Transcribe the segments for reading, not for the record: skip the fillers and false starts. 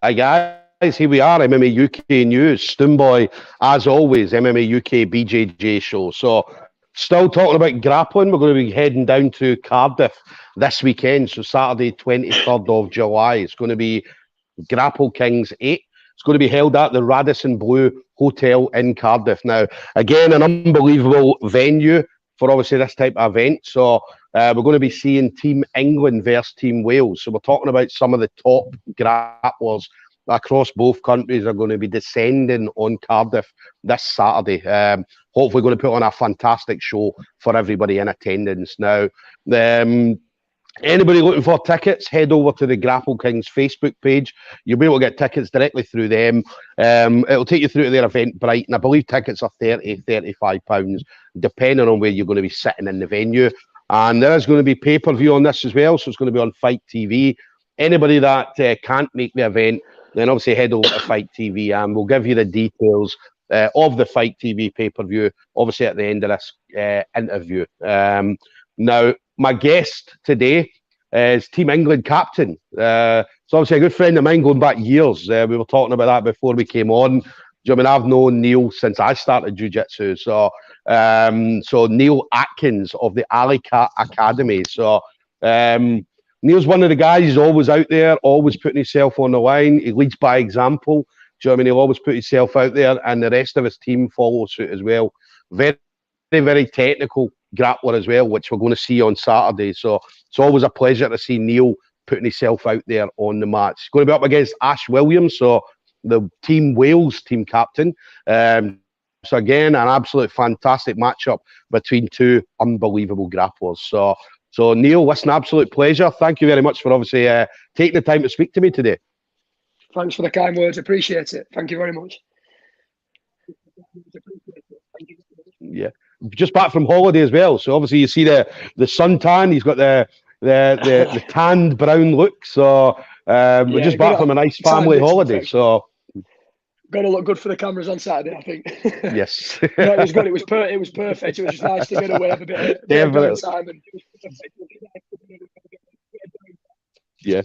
Hi guys, here we are, MMA UK News, Stoomboy, as always, MMA UK BJJ show. So, still talking about grappling, we're going to be heading down to Cardiff this weekend, so Saturday 23rd of July. It's going to be Grapple Kings 8. It's going to be held at the Radisson Blue Hotel in Cardiff. Now, again, an unbelievable venue for obviously this type of event. So, we're going to be seeing Team England versus Team Wales. So we're talking about some of the top grapplers across both countries are going to be descending on Cardiff this Saturday. Hopefully going to put on a fantastic show for everybody in attendance. Now, anybody looking for tickets, head over to the Grapple Kings Facebook page. You'll be able to get tickets directly through them. It'll take you through to their Eventbrite, and I believe tickets are £30, £35, depending on where you're going to be sitting in the venue. And there is going to be pay-per-view on this as well, so it's going to be on Fight TV. Anybody that can't make the event, then obviously head over to Fight TV, and we'll give you the details of the Fight TV pay-per-view, obviously at the end of this interview. Now, my guest today is Team England captain. So obviously a good friend of mine going back years. We were talking about that before we came on. I mean, I've known Neil since I started jiu-jitsu. So Neil Atkins of the AlleyCat Academy. So Neil's one of the guys who's always out there, always putting himself on the line. He leads by example. Do you know what I mean? He'll always put himself out there, and the rest of his team follow suit as well. Very, very technical grappler as well, which we're going to see on Saturday. So it's always a pleasure to see Neil putting himself out there on the match. He's going to be up against Ash Williams, so the Team Wales team captain. So again, an absolute fantastic matchup between two unbelievable grapplers. So Neil, listen, absolute pleasure. Thank you very much for obviously taking the time to speak to me today. Thanks for the kind words. Appreciate it. Thank you very much. Yeah, just back from holiday as well. So obviously you see the suntan. He's got the tanned brown look. So we're just back from a nice family holiday. So got to look good for the cameras on Saturday, I think. Yes. No, it was good. It was perfect. It was just nice to get away, have a bit of time. Yeah.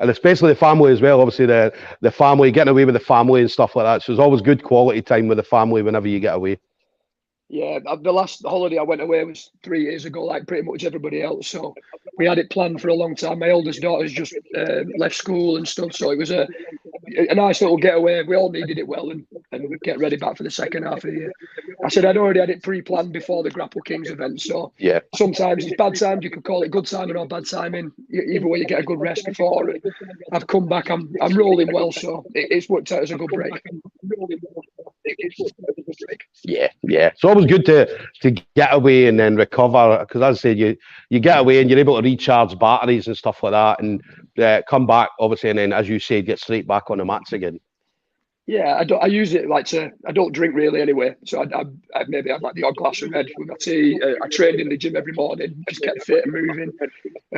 And especially the family as well. Obviously, the family, getting away with the family and stuff like that. So it's always good quality time with the family whenever you get away. Yeah, the last holiday I went away was 3 years ago, like pretty much everybody else. So we had it planned for a long time. My oldest daughter's just left school and stuff. So it was a nice little getaway. We all needed it well and get ready back for the second half of the year. I said I'd already had it pre-planned before the Grapple Kings event. So yeah, sometimes it's bad times. You could call it good timing or bad timing. Either way, you get a good rest before. I've come back. I'm rolling well. So it's worked out as a good break. Yeah. It's always good to get away and then recover, because as I said, you get away and you're able to recharge batteries and stuff like that, and come back obviously, and then as you said, get straight back on the mats again. Yeah, I use it like I don't drink really anyway, so I maybe have like the odd glass of red with my tea. I trained in the gym every morning, just kept fit and moving.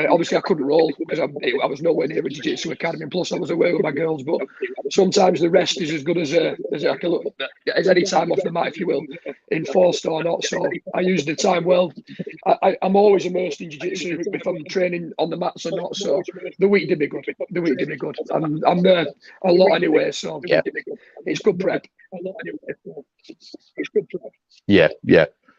Obviously, I couldn't roll because I was nowhere near a jiu-jitsu academy, and plus I was away with my girls. But sometimes the rest is as good as any time off the mat, if you will, enforced or not. So I use the time well. I'm always immersed in jiu-jitsu if I'm training on the mats or not. So the week did me good. I'm there a lot anyway, so yeah. It's good prep. Yeah.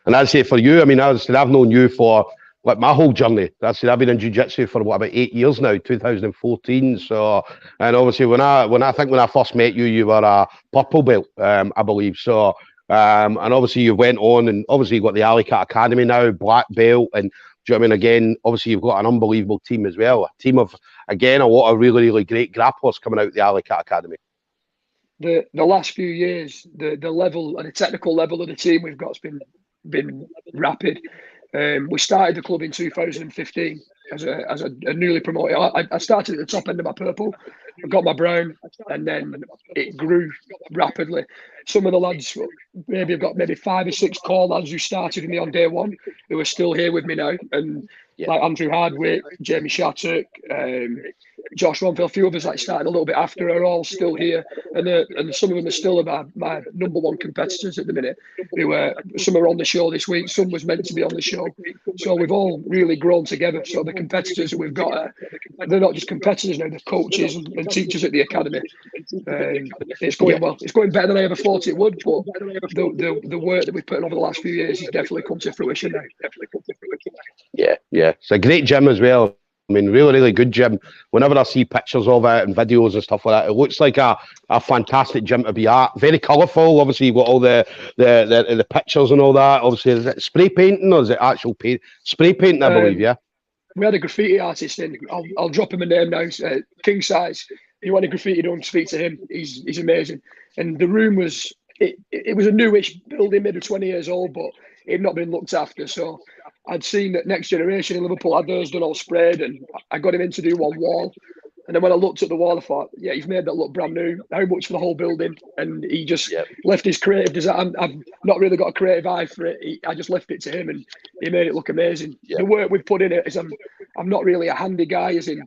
And I'd say for you, I mean, I've known you for like my whole journey. I've been in jiu-jitsu for about 8 years now, 2014. So, and obviously when I first met you, you were a purple belt, I believe. So, and obviously you went on, and obviously you've got the AlleyCat Academy now, black belt, and do you know what I mean? Again, obviously you've got an unbelievable team as well. A team of, again, a lot of really, really great grapplers coming out of the AlleyCat Academy. The last few years, the level and the technical level of the team we've got's been rapid. We started the club in 2015 as a newly promoted. I started at the top end of my purple, I got my brown, and then it grew rapidly. Some of the lads I've got 5 or 6 core lads who started with me on day one, who are still here with me now, and like Andrew Hardwick, Jamie Shattuck, Josh Ronfield, a few others like started a little bit after are all still here, and some of them are still my number one competitors at the minute. Who some are on the show this week, some was meant to be on the show, so we've all really grown together. So the competitors that we've got, they're not just competitors now; they're coaches and teachers at the academy. It's going well. It's going better than I ever thought it would, but the work that we've put in over the last few years has definitely come to fruition now. Yeah, it's a great gym as well. I mean, really, really good gym. Whenever I see pictures of it and videos and stuff like that, it looks like a fantastic gym to be at. Very colourful. Obviously, you've got all the pictures and all that. Obviously, is it spray painting or is it actual paint? Spray painting, I believe, yeah. We had a graffiti artist in. I'll drop him a name now. King Size. If you want a graffiti done, speak to him. He's amazing. And the room was it was a newish building, maybe 20 years old, but it had not been looked after. So I'd seen that Next Generation in Liverpool had those done all sprayed, and I got him in to do one wall. And then when I looked at the wall, I thought, yeah, he's made that look brand new. How much for the whole building? And he just left his creative design. I've not really got a creative eye for it. I just left it to him, and he made it look amazing. The work we've put in it is I'm not really a handy guy, as in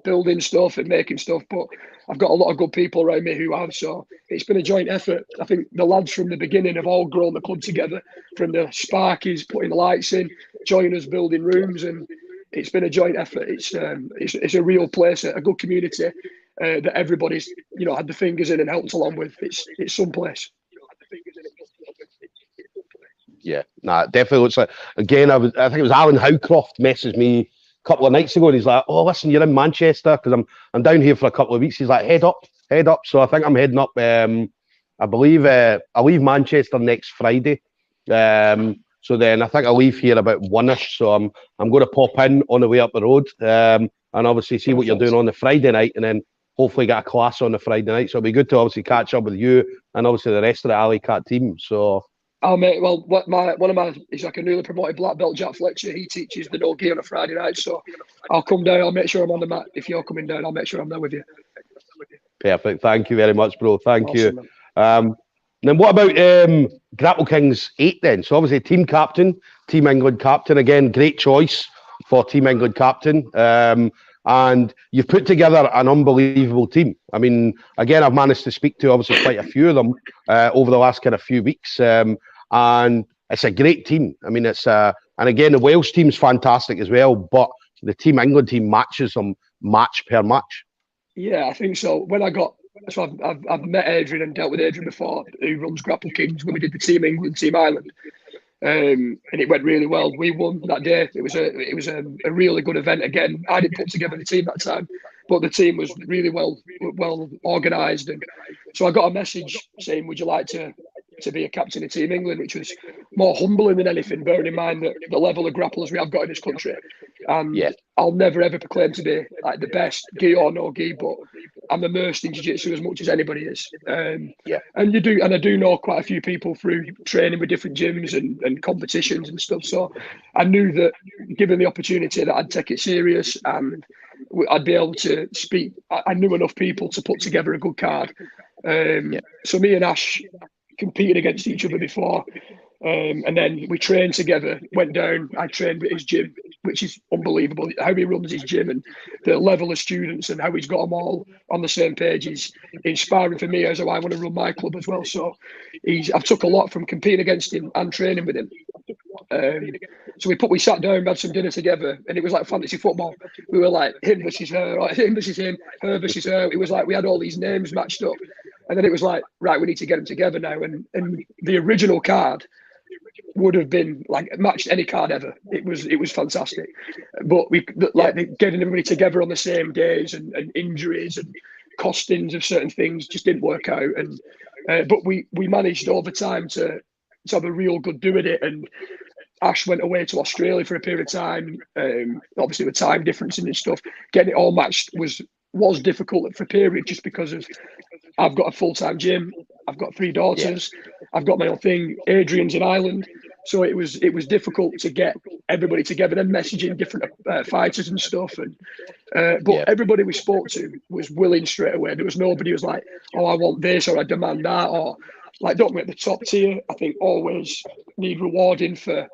building stuff and making stuff, but I've got a lot of good people around me who have. So it's been a joint effort. I think the lads from the beginning have all grown the club together. From the Sparkies putting the lights in, joining us building rooms, and it's been a joint effort. It's a real place, a good community that everybody's had the fingers in and helped along with. It's some place. Yeah, it definitely looks like. Again, I think it was Alan Howcroft messaged me a couple of nights ago, and he's like, "Oh, listen, you're in Manchester because I'm down here for a couple of weeks." He's like, "Head up." So I think I'm heading up. I believe I leave Manchester next Friday. So then I think I leave here about 1ish. So I'm going to pop in on the way up the road, and obviously see what you're doing on the Friday night, and then hopefully get a class on the Friday night. So it'll be good to obviously catch up with you and obviously the rest of the AlleyCat team. So. Oh mate, well, one of my he's like a newly promoted black belt, Jack Fletcher. He teaches the no gi on a Friday night, so I'll come down. I'll make sure I'm on the mat. If you're coming down, I'll make sure I'm there with you. Perfect. Thank you very much, bro. Thank Awesome, you. Then what about Grapple Kings 8 then? So obviously Team Captain, Team England Captain. Again, great choice for Team England Captain. And you've put together an unbelievable team. I mean, again, I've managed to speak to obviously quite a few of them over the last kind of few weeks. And it's a great team. I mean, and again, the Wales team's fantastic as well, but the Team England team matches them match per match. Yeah, I think so. I've met Adrian and dealt with Adrian before, who runs Grapple Kings, when we did the Team England, Team Ireland. And it went really well. We won that day. It was a really good event. Again, I didn't put together the team that time, but the team was really well organised. And so I got a message saying, "Would you like to be a captain of Team England?" which was more humbling than anything, bearing in mind that the level of grapplers we have got in this country. And I'll never ever proclaim to be like the best, gi or no gi, but I'm immersed in jiu-jitsu as much as anybody is. And I do know quite a few people through training with different gyms and competitions and stuff. So I knew that given the opportunity that I'd take it serious and I'd be able to speak. I knew enough people to put together a good card. So me and Ash competed against each other before, and then we trained together, went down. I trained with his gym, which is unbelievable how he runs his gym, and the level of students and how he's got them all on the same page is inspiring for me as how I want to run my club as well. So I've took a lot from competing against him and training with him. So we sat down, we had some dinner together, and it was like fantasy football. We were like him versus her, right? Him versus him, her versus her. It was like we had all these names matched up, and then it was like, right, we need to get them together now. And the original card would have been like matched any card ever. It was fantastic, but getting everybody together on the same days and injuries and costings of certain things just didn't work out. And but we managed over time to have a real good do at it. And Ash went away to Australia for a period of time. Obviously, with time differences and stuff, getting it all matched was difficult for a period, just because of I've got a full-time gym, I've got 3 daughters, I've got my own thing. Adrian's in Ireland, so it was difficult to get everybody together and messaging different fighters and stuff. And but everybody we spoke to was willing straight away. There was nobody who was like, "Oh, I want this," or "I demand that," or like, don't get the top tier. I think always need rewarding for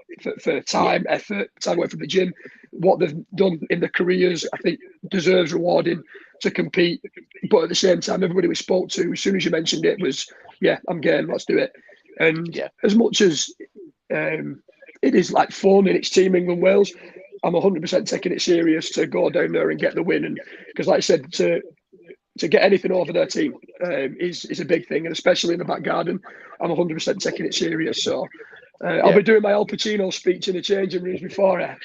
time, effort, time away from the gym. What they've done in their careers, I think, deserves rewarding to compete. But at the same time, everybody we spoke to, as soon as you mentioned it, was, yeah, I'm game, let's do it. And as much as it is like fun and it's Team England Wales, I'm 100% taking it serious to go down there and get the win. And because, like I said, to get anything over their team is a big thing, and especially in the back garden, I'm 100% taking it serious. So I'll be doing my Al Pacino speech in the changing rooms before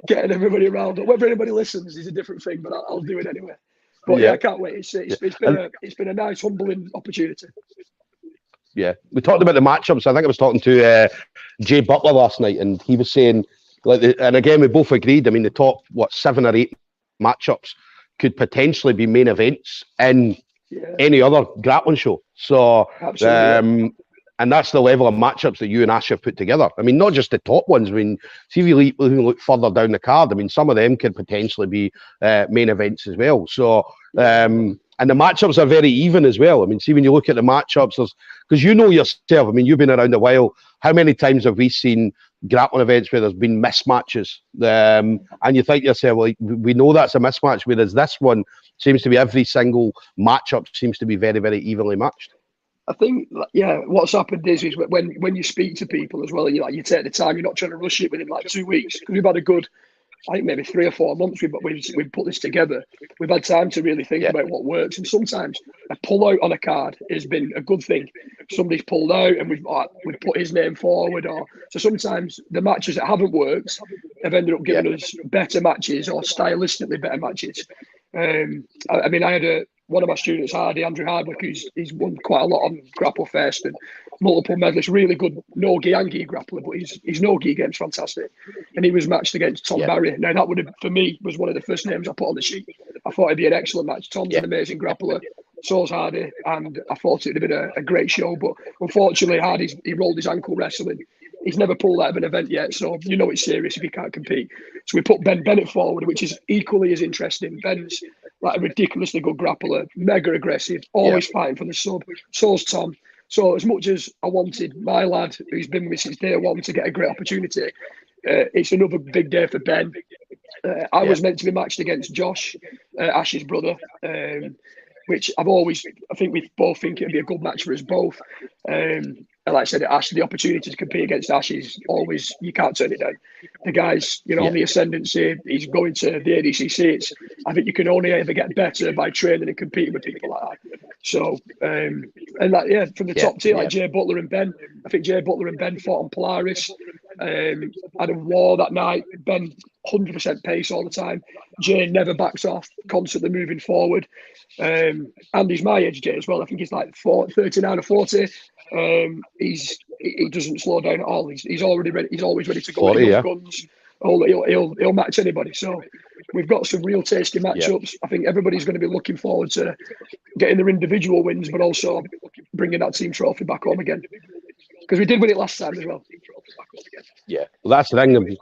getting everybody around. Whether anybody listens is a different thing, but I'll do it anyway. But I can't wait. It's been a nice, humbling opportunity. Yeah, we talked about the matchups. I think I was talking to Jay Butler last night, and he was saying, and again, we both agreed. I mean, the top 7 or 8 matchups could potentially be main events in any other grappling show. So, and that's the level of matchups that you and Ash have put together. I mean, not just the top ones. I mean, see if you look further down the card. I mean, some of them could potentially be main events as well. So, and the matchups are very even as well. I mean, see when you look at the matchups, because you know yourself. I mean, you've been around a while. How many times have we seen grappling events where there's been mismatches, and you think to yourself, well, we know that's a mismatch, whereas this one seems to be every single matchup seems to be very, very evenly matched. I think, what's happened is when you speak to people as well, and you take the time, you're not trying to rush it within like 2 weeks, because we've had a good, I think maybe 3 or 4 months we've put this together. We've had time to really think about what works, and sometimes a pull out on a card has been a good thing. Somebody's pulled out and we've put his name forward, so sometimes the matches that haven't worked have ended up giving us better matches or stylistically better matches. I mean, I had one of my students, Andrew Hardwick, he's won quite a lot on Grapple Fest and multiple medalist, really good no-gi and gi grappler, but his no-gi game's fantastic. And he was matched against Tom Barry. Now, that would have, for me, was one of the first names I put on the sheet. I thought it'd be an excellent match. Tom's an amazing grappler, so's Hardy, and I thought it'd have been a great show. But unfortunately, he rolled his ankle wrestling. He's never pulled out of an event yet, so you know it's serious if he can't compete. So we put Ben Bennett forward, which is equally as interesting. Ben's like a ridiculously good grappler, mega aggressive, always fighting for the sub. So's Tom. So as much as I wanted my lad, who's been with me since day one, to get a great opportunity, it's another big day for Ben. I was meant to be matched against Josh, Ash's brother, which I think we both think it'd be a good match for us both. And like I said, Ash, the opportunity to compete against Ash is always, you can't turn it down. The guy's, on the ascendancy. He's going to the ADCC. I think you can only ever get better by training and competing with people like that. So, from the top tier, like Jay Butler and Ben. I think Jay Butler and Ben fought on Polaris. Had a war that night. Ben 100% pace all the time. Jay never backs off, constantly moving forward. And he's my age, Jay, as well. I think he's like 39 or 40. He doesn't slow down at all. He's already ready. He's always ready to go. 40, guns. He'll match anybody. So we've got some real tasty matchups. I think everybody's going to be looking forward to getting their individual wins, but also bringing that team trophy back home again, because we did win it last time as well. Yeah, well, that's the thing.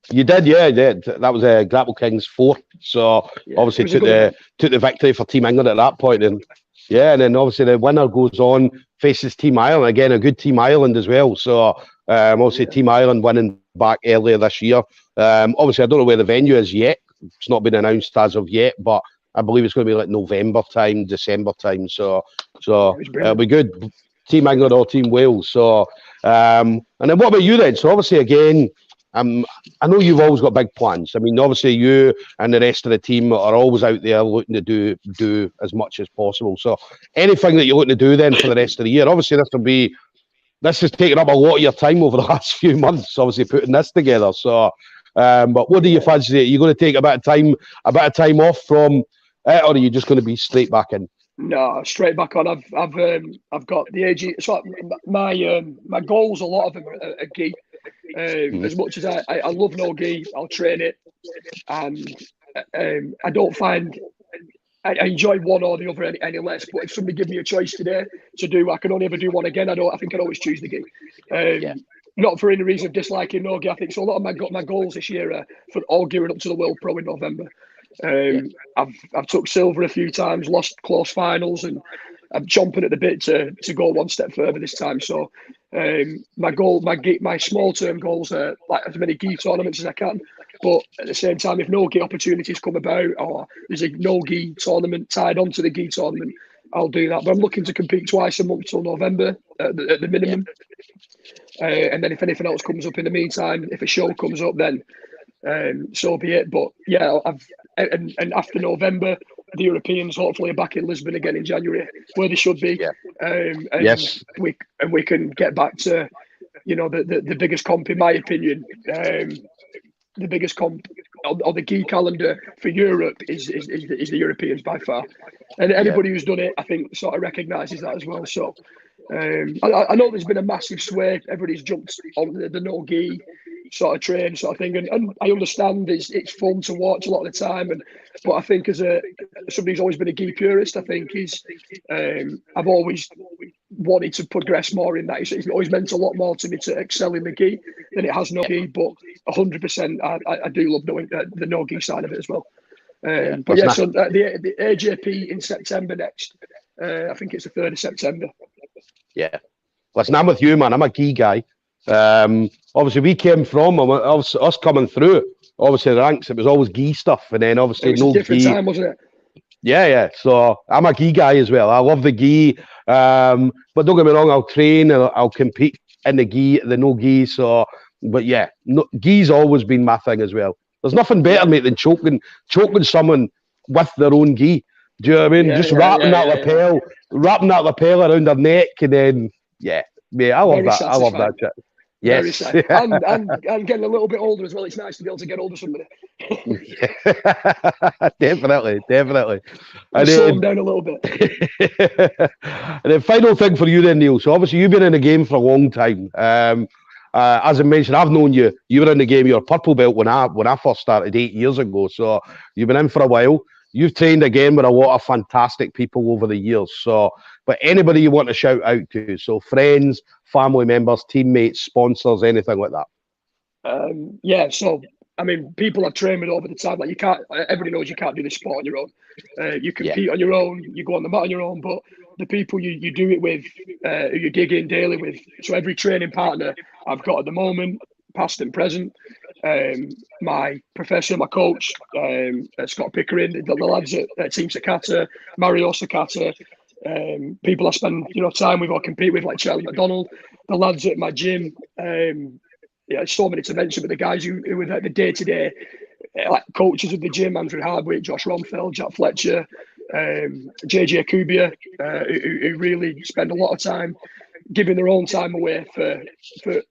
You did, yeah. That was Grapple Kings 4. So obviously took the victory for Team England at that point, and then obviously the winner goes on, faces Team Ireland again, a good Team Ireland as well. So obviously Team Ireland winning back earlier this year. Obviously I don't know where the venue is yet. It's not been announced as of yet, but I believe it's going to be like November time, December time. So it'll be good. Team England or Team Wales. So and then what about you then? So obviously again, I know you've always got big plans. I mean, obviously you and the rest of the team are always out there looking to do as much as possible. So anything that you're looking to do then for the rest of the year, obviously this has taken up a lot of your time over the last few months, obviously putting this together. So, but what do you fancy? Are you going to take a bit of time off from it, or are you just going to be straight back in? No, straight back on. I've got the AG. So my goals, a lot of them are gi. As much as I love no gi, I'll train it, and I don't find I enjoy one or the other any less. But if somebody give me a choice today to do, I can only ever do one again. I think I'd always choose the gi. Not for any reason of disliking no gi. I think so. A lot of my goals this year are for all gearing up to the World Pro in November. I've took silver a few times, lost close finals, and I'm chomping at the bit to go one step further this time. So my small term goals are like as many gi tournaments as I can. But at the same time, if no gi opportunities come about, or there's a no gi tournament tied onto the gi tournament, I'll do that. But I'm looking to compete twice a month till November at the minimum. And then if anything else comes up in the meantime, if a show comes up, then so be it. But yeah, and after November, the Europeans hopefully are back in Lisbon again in January, where they should be. And Yes. we can get back to, the biggest comp, in my opinion. The biggest comp on the gi calendar for Europe is the Europeans by far. And anybody who's done it, I think, sort of recognises that as well. So I know there's been a massive sway. Everybody's jumped on the no gi sort of train sort of thing, and I understand it's fun to watch a lot of the time. But I think as somebody who's always been a gi purist, I think I've always wanted to progress more in that. It's always meant a lot more to me to excel in the gi than it has no gi. But 100%, I do love doing the no gi side of it as well. But yeah, so the AJP in September next. I think it's the 3rd of September. Yeah. Listen, I'm with you, man. I'm a gi guy. Obviously, we came from us coming through. Obviously, the ranks, it was always gi stuff, and then obviously it was no a different gi. time, wasn't it? Yeah. So I'm a gi guy as well. I love the gi, but don't get me wrong. I'll train and I'll compete in the gi, the no gi. So, but yeah, gi's always been my thing as well. There's nothing better, mate, than choking someone with their own gi. Do you know what I mean? Just wrapping that lapel around their neck, and then mate, I love Very that. satisfying. I love that shit. Yes. and getting a little bit older as well. It's nice to be able to get older somebody. Definitely. And slow them down a little bit. And then final thing for you then, Neil. So obviously you've been in the game for a long time. As I mentioned, I've known you. You were in the game. You were purple belt when I first started 8 years ago. So you've been in for a while. You've trained again with a lot of fantastic people over the years. So, but anybody you want to shout out to? So friends, family members, teammates, sponsors, anything like that. So I mean, people I've trained with over the time, like you can't. Everybody knows you can't do this sport on your own. You compete on your own. You go on the mat on your own. But the people you do it with, who you dig in daily with. So every training partner I've got at the moment, past and present. My professor, my coach, Scott Pickering, the lads at Team Sakata, Mario Sakata, people I spend time with or compete with, like Charlie McDonald, the lads at my gym. So many to mention, but the guys who were the day-to-day like coaches of the gym, Andrew Hardwick, Josh Romfeld, Jack Fletcher, JJ Kubia, who really spend a lot of time giving their own time away for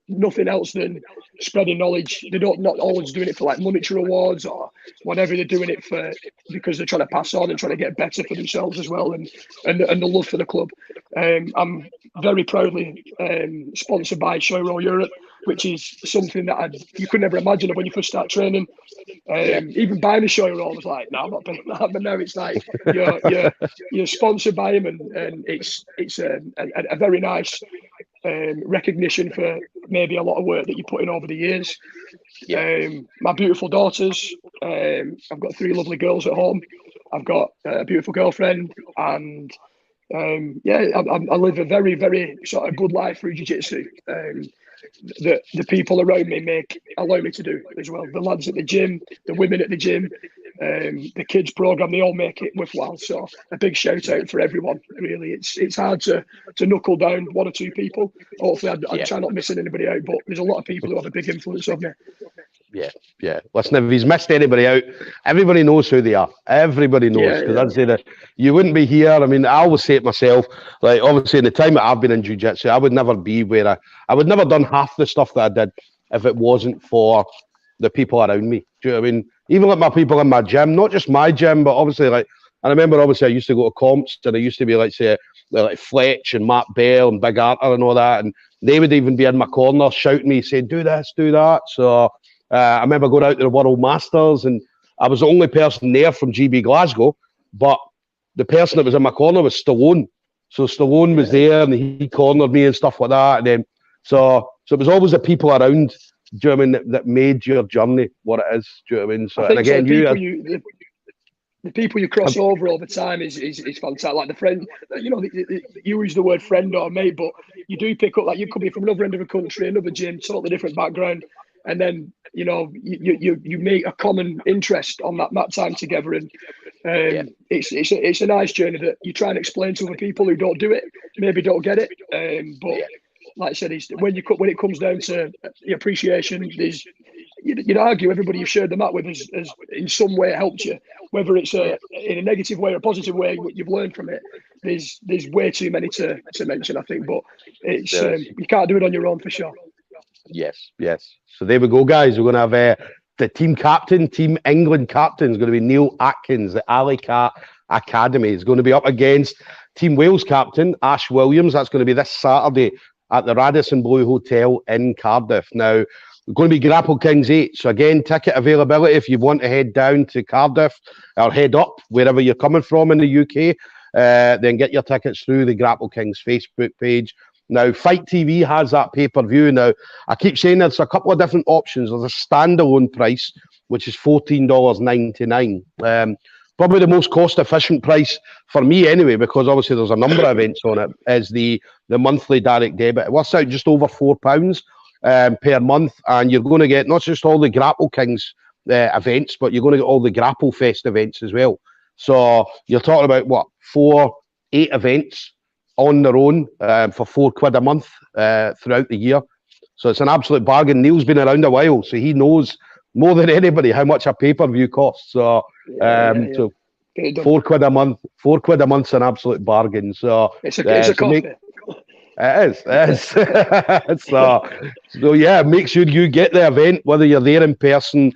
nothing else than spreading knowledge. They not always doing it for like monetary awards or whatever. They're doing it because they're trying to pass on and trying to get better for themselves as well, and the love for the club. I'm very proudly sponsored by Shoiro Europe, which is something that you could never imagine when you first start training. Even buying a Shoiro, I was like, no, I'm not paying that. But now it's like you're sponsored by him, and it's a very nice recognition for maybe a lot of work that you put in over the years. My beautiful daughters, I've got 3 lovely girls at home. I've got a beautiful girlfriend, and I live a very, very sort of good life through jiu-jitsu. The people around me allow me to do as well. The lads at the gym, the women at the gym, the kids program, they all make it worthwhile. So a big shout out for everyone. Really, it's hard to knuckle down 1 or 2 people. Hopefully, I try not missing anybody out, but there's a lot of people who have a big influence on me. Yeah. Listen, if he's missed anybody out, everybody knows who they are. Everybody knows, because I'd say that you wouldn't be here. I mean, I always say it myself, like obviously in the time that I've been in jiu-jitsu, I would never be where I would never done half the stuff that I did if it wasn't for the people around me. Do you know what I mean? Even like my people in my gym, not just my gym, but obviously like, I remember obviously I used to go to comps, and I used to be like, say, like Fletch and Matt Bell and Big Arthur and all that, and they would even be in my corner shouting me, saying, do this, do that. So I remember going out to the World Masters, and I was the only person there from GB Glasgow, but the person that was in my corner was Stallone. So Stallone was there, and he cornered me and stuff like that. And then, so it was always the people around, do you know what I mean, that made your journey what it is. Do you know what I mean? So, and again, the people you cross over time is fantastic. Like the friend, you know, you use the word friend or mate, but you do pick up, like, you could be from another end of the country, another gym, totally different background, and then, you know, you make a common interest on that time together, and it's a nice journey that you try and explain to other people who don't do it, maybe don't get it, but like I said, when it comes down to the appreciation, you'd argue everybody you shared the mat with has in some way helped you, whether it's in a negative way or a positive way. You've learned from it. There's way too many to mention, I think, but it's you can't do it on your own for sure. Yes. So there we go, guys. We're going to have the team captain, Team England captain is going to be Neil Atkins, the AlleyCat Academy. Is going to be up against Team Wales captain Ash Williams. That's going to be this Saturday at the Radisson Blu Hotel in Cardiff. Now, we're going to be Grapple Kings 8. So again, ticket availability if you want to head down to Cardiff or head up wherever you're coming from in the UK, then get your tickets through the Grapple Kings Facebook page. Now, Fight TV has that pay-per-view. Now, I keep saying there's a couple of different options. There's a standalone price, which is $14.99. Probably the most cost-efficient price for me anyway, because obviously there's a number of events on it, is the monthly direct debit. It works out just over £4 per month, and you're going to get not just all the Grapple Kings events, but you're going to get all the Grapple Fest events as well. So you're talking about, what, 8 events on their own for £4 a month throughout the year. So it's an absolute bargain. Neil's been around a while, so he knows more than anybody how much a pay-per-view costs. So, so £4 a month, £4 a month's an absolute bargain. So it's a cost. It is. So yeah, make sure you get the event, whether you're there in person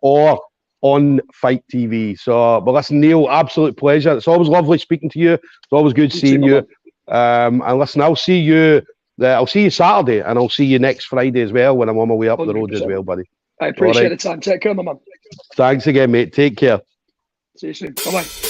or on Fight TV. So, but listen, Neil, absolute pleasure. It's always lovely speaking to you. It's always good seeing you. And listen, I'll see you Saturday, and I'll see you next Friday as well when I'm on my way up 100%. The road as well, buddy. I appreciate the time. Take care, my man. Thanks again, mate. Take care. See you soon. Bye-bye.